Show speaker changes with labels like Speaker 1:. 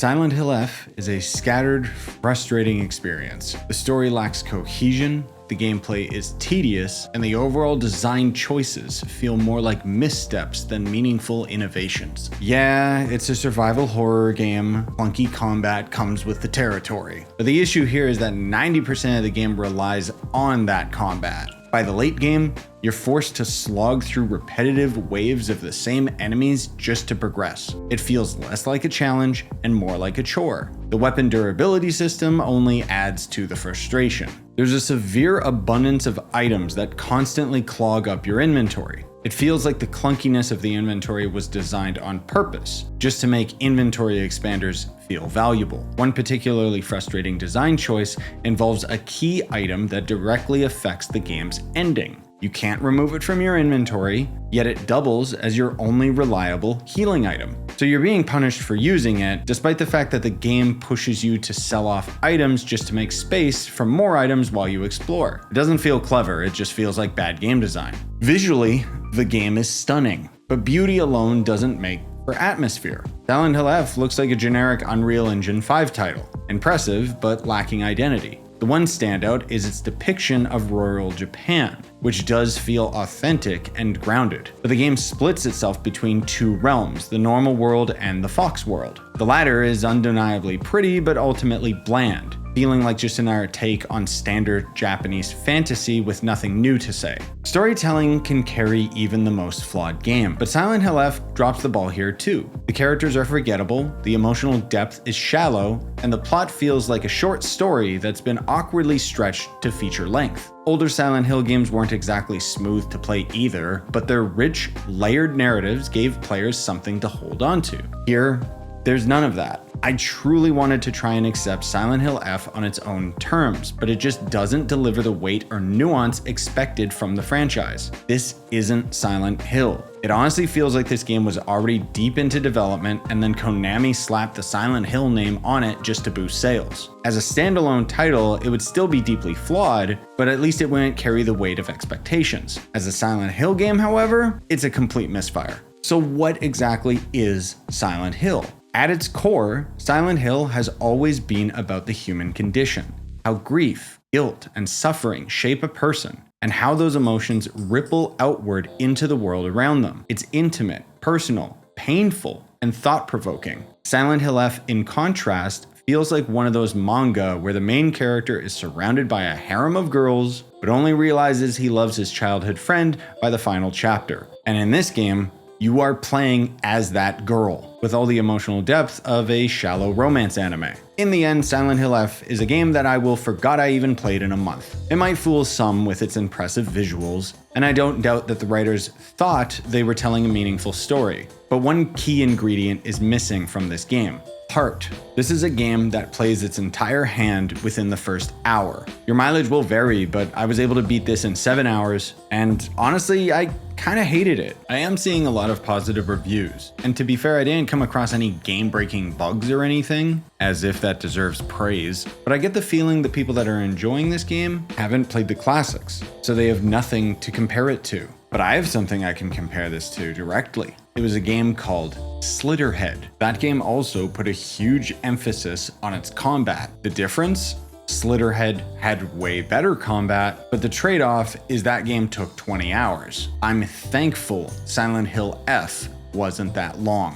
Speaker 1: Silent Hill F is a scattered, frustrating experience. The story lacks cohesion, the gameplay is tedious, and the overall design choices feel more like missteps than meaningful innovations. Yeah, it's a survival horror game. Clunky combat comes with the territory. But the issue here is that 90% of the game relies on that combat. By the late game, you're forced to slog through repetitive waves of the same enemies just to progress. It feels less like a challenge and more like a chore. The weapon durability system only adds to the frustration. There's a severe abundance of items that constantly clog up your inventory. It feels like the clunkiness of the inventory was designed on purpose, just to make inventory expanders feel valuable. One particularly frustrating design choice involves a key item that directly affects the game's ending. You can't remove it from your inventory, yet it doubles as your only reliable healing item. So you're being punished for using it, despite the fact that the game pushes you to sell off items just to make space for more items while you explore. It doesn't feel clever, it just feels like bad game design. Visually, the game is stunning, but beauty alone doesn't make for atmosphere. Silent Hill F looks like a generic Unreal Engine 5 title. Impressive, but lacking identity. The one standout is its depiction of rural Japan, which does feel authentic and grounded. But the game splits itself between two realms, the normal world and the Fox world. The latter is undeniably pretty, but ultimately bland, feeling like just another take on standard Japanese fantasy with nothing new to say. Storytelling can carry even the most flawed game, but Silent Hill F drops the ball here too. The characters are forgettable, the emotional depth is shallow, and the plot feels like a short story that's been awkwardly stretched to feature length. Older Silent Hill games weren't exactly smooth to play either, but their rich, layered narratives gave players something to hold on to. Here, there's none of that. I truly wanted to try and accept Silent Hill F on its own terms, but it just doesn't deliver the weight or nuance expected from the franchise. This isn't Silent Hill. It honestly feels like this game was already deep into development and then Konami slapped the Silent Hill name on it just to boost sales. As a standalone title, it would still be deeply flawed, but at least it wouldn't carry the weight of expectations. As a Silent Hill game, however, it's a complete misfire. So what exactly is Silent Hill? At its core, Silent Hill has always been about the human condition, how grief, guilt, and suffering shape a person, and how those emotions ripple outward into the world around them. It's intimate, personal, painful, and thought-provoking. Silent Hill F, in contrast, feels like one of those manga where the main character is surrounded by a harem of girls, but only realizes he loves his childhood friend by the final chapter. And in this game, you are playing as that girl, with all the emotional depth of a shallow romance anime. In the end, Silent Hill F is a game that I will forgot I even played in a month. It might fool some with its impressive visuals, and I don't doubt that the writers thought they were telling a meaningful story. But one key ingredient is missing from this game: heart. This is a game that plays its entire hand within the first hour. Your mileage will vary, but I was able to beat this in 7 hours, and honestly, I kinda hated it. I am seeing a lot of positive reviews, and to be fair, I didn't come across any game-breaking bugs or anything, as if that deserves praise, but I get the feeling that people that are enjoying this game haven't played the classics, so they have nothing to compare it to. But I have something I can compare this to directly. It was a game called Slitterhead. That game also put a huge emphasis on its combat. The difference? Slitterhead had way better combat, but the trade-off is that game took 20 hours. I'm thankful Silent Hill F wasn't that long.